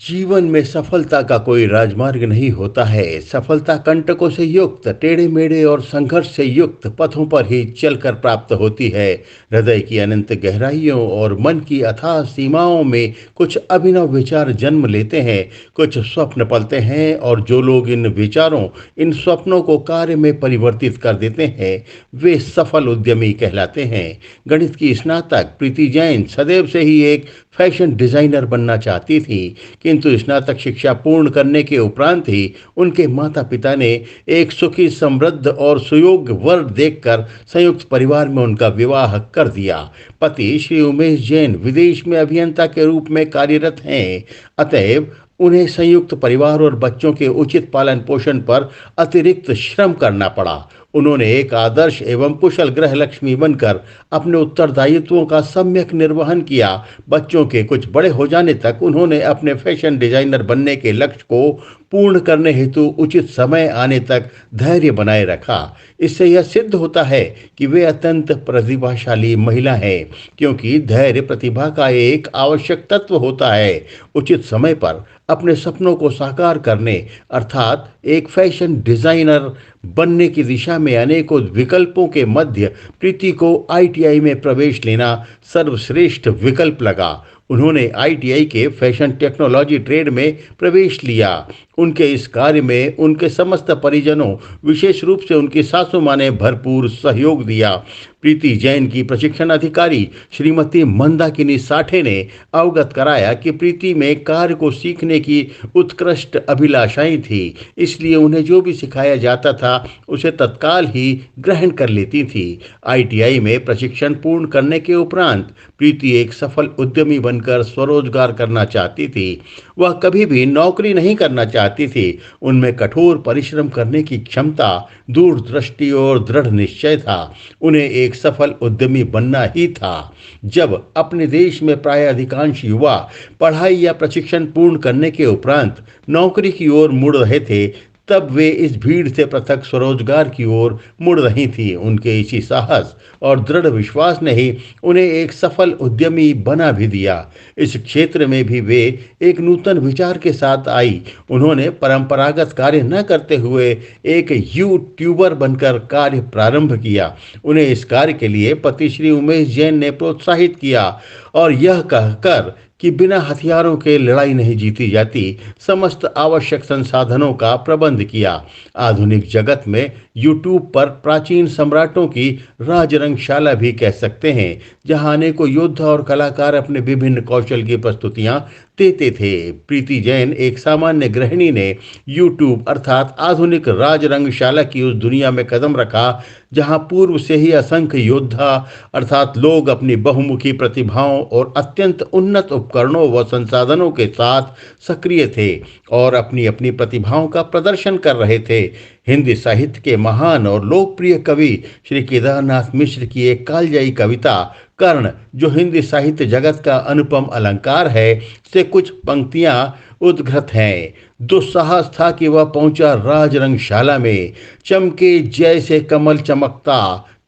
जीवन में सफलता का कोई राजमार्ग नहीं होता है। सफलता कंटकों से युक्त, टेढ़े मेढ़े और संघर्ष से युक्त पथों पर ही चलकर प्राप्त होती है। हृदय की अनंत गहराइयों और मन की अथाह सीमाओं में कुछ अभिनव विचार जन्म लेते हैं, कुछ स्वप्न पलते हैं, और जो लोग इन विचारों, इन स्वप्नों को कार्य में परिवर्तित कर देते हैं, वे सफल उद्यमी कहलाते हैं। गणित की स्नातक प्रीति जैन सदैव से ही एक फैशन डिजाइनर बनना चाहती थी, किंतु स्नातक शिक्षा पूर्ण करने के उपरांत ही उनके माता पिता ने एक सुखी, समृद्ध और सुयोग्य वर देखकर संयुक्त परिवार में उनका विवाह कर दिया। पति श्री उमेश जैन विदेश में अभियंता के रूप में कार्यरत हैं, अतएव उन्हें संयुक्त परिवार और बच्चों के उचित पालन पोषण पर अतिरिक्त श्रम करना पड़ा। उन्होंने एक आदर्श एवं कुशल गृह लक्ष्मी बनकर अपने उत्तरदायित्वों का सम्यक निर्वहन किया। बच्चों के कुछ बड़े हो जाने तक उन्होंने अपने फैशन डिजाइनर बनने के लक्ष्य को पूर्ण करने हेतु उचित समय आने तक धैर्य बनाए रखा। इससे यह सिद्ध होता है कि वे अत्यंत प्रतिभाशाली महिला हैं, क्योंकि धैर्य प्रतिभा का एक आवश्यक तत्व होता है। उचित समय पर अपने सपनों को साकार करने, अर्थात एक फैशन डिजाइनर बनने की दिशा में अनेकों विकल्पों के मध्य प्रीति को आईटीआई में प्रवेश लेना सर्वश्रेष्ठ विकल्प लगा। उन्होंने आईटीआई के फैशन टेक्नोलॉजी ट्रेड में प्रवेश लिया। उनके इस कार्य में उनके समस्त परिजनों, विशेष रूप से उनकी सासू माँ ने भरपूर सहयोग दिया। प्रीति जैन की प्रशिक्षण अधिकारी श्रीमती मंदाकिनी साठे ने अवगत कराया कि प्रीति में कार्य को सीखने की उत्कृष्ट अभिलाषाएं थी, इसलिए उन्हें जो भी सिखाया जाता था उसे तत्काल ही ग्रहण कर लेती थी। आईटीआई में प्रशिक्षण पूर्ण करने के उपरांत प्रीति एक सफल उद्यमी बनकर स्वरोजगार करना चाहती थी। वह कभी भी नौकरी नहीं करना चाहती थी। उनमें कठोर परिश्रम करने की क्षमता, दूरदृष्टि और दृढ़ निश्चय था। उन्हें एक सफल उद्यमी बनना ही था। जब अपने देश में प्राय अधिकांश युवा पढ़ाई या प्रशिक्षण पूर्ण करने के उपरांत नौकरी की ओर मुड़ रहे थे, तब वे इस भीड़ से पृथक स्वरोजगार की ओर मुड़ रही थी। उनके इसी साहस और दृढ़ विश्वास ने ही उन्हें एक सफल उद्यमी बना भी दिया। इस क्षेत्र में भी वे एक नूतन विचार के साथ आई। उन्होंने परंपरागत कार्य न करते हुए एक यूट्यूबर बनकर कार्य प्रारंभ किया। उन्हें इस कार्य के लिए पति श्री उमेश जैन ने प्रोत्साहित किया और यह कहकर कि बिना हथियारों के लड़ाई नहीं जीती जाती, समस्त आवश्यक संसाधनों का प्रबंध किया। आधुनिक जगत में यूट्यूब पर प्राचीन सम्राटों की राजरंगशाला भी कह सकते हैं, जहां अनेकों योद्धा और कलाकार अपने विभिन्न कौशल की प्रस्तुतियां देते थे। प्रीति जैन, एक सामान्य गृहिणी, ने यूट्यूब अर्थात आधुनिक राजरंगशाला की उस दुनिया में कदम रखा जहां पूर्व से ही असंख्य योद्धा अर्थात लोग अपनी बहुमुखी प्रतिभाओं और अत्यंत उन्नत उपकरणों व संसाधनों के साथ सक्रिय थे और अपनी अपनी प्रतिभाओं का प्रदर्शन कर रहे थे। हिंदी साहित्य के महान और लोकप्रिय कवि श्री केदारनाथ मिश्र की एक कालजयी कविता कर्ण, जो हिंदी साहित्य जगत का अनुपम अलंकार है, से कुछ पंक्तियां उद्घृत हैं। दुस्साहस था कि वह पहुंचा राजरंगशाला में, चमके जैसे कमल चमकता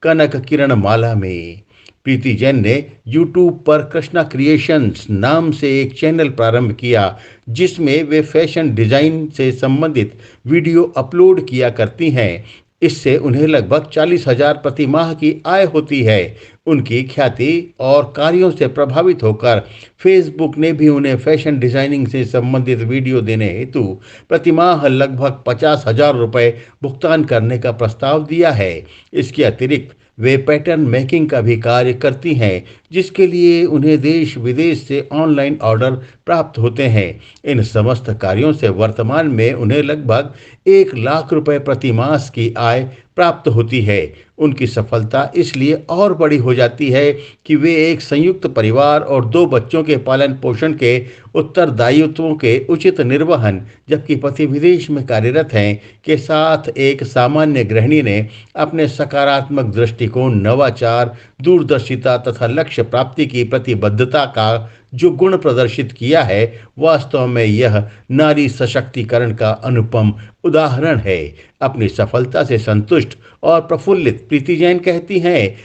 कनक किरण माला में। प्रीति जैन ने यूट्यूब पर कृष्णा क्रिएशंस नाम से एक चैनल प्रारंभ किया, जिसमें वे फैशन डिजाइन से संबंधित वीडियो अपलोड किया करती हैं। इससे उन्हें लगभग 40,000 प्रति माह की आय होती है। उनकी ख्याति और कार्यों से प्रभावित होकर फेसबुक ने भी उन्हें फैशन डिजाइनिंग से संबंधित वीडियो देने हेतु प्रति माह लगभग 50,000 रुपए भुगतान करने का प्रस्ताव दिया है। इसके अतिरिक्त वे पैटर्न मेकिंग का भी कार्य करती हैं, जिसके लिए उन्हें देश विदेश से ऑनलाइन ऑर्डर प्राप्त होते हैं। इन समस्त कार्यों से वर्तमान में उन्हें लगभग 1 लाख रुपए प्रति मास की आय प्राप्त होती है। उनकी सफलता इसलिए और बड़ी हो जाती है कि वे एक संयुक्त परिवार और 2 बच्चों के पालन पोषण के उत्तरदायित्वों के उचित निर्वहन, जबकि पति विदेश में कार्यरत हैं, के साथ एक सामान्य गृहिणी ने अपने सकारात्मक दृष्टिकोण, नवाचार, दूरदर्शिता तथा लक्ष्य प्राप्ति की प्रतिबद्धता का जो गुण प्रदर्शित किया है, वास्तव में यह नारी सशक्तिकरण का अनुपम उदाहरण है। अपनी सफलता से संतुष्ट और प्रफुल्लित प्रीति जैन कहती हैं,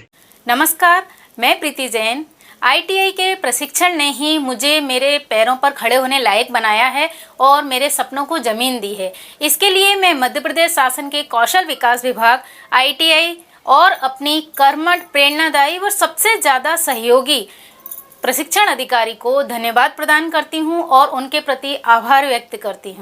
नमस्कार, मैं प्रीति जैन आईटीआई के प्रशिक्षण ने ही मुझे मेरे पैरों पर खड़े होने लायक बनाया है और मेरे सपनों को जमीन दी है। इसके लिए मैं मध्य प्रदेश शासन के कौशल विकास विभाग, आईटीआई और अपनी कर्मठ, प्रेरणादायी व सबसे ज़्यादा सहयोगी प्रशिक्षण अधिकारी को धन्यवाद प्रदान करती हूँ और उनके प्रति आभार व्यक्त करती हूँ।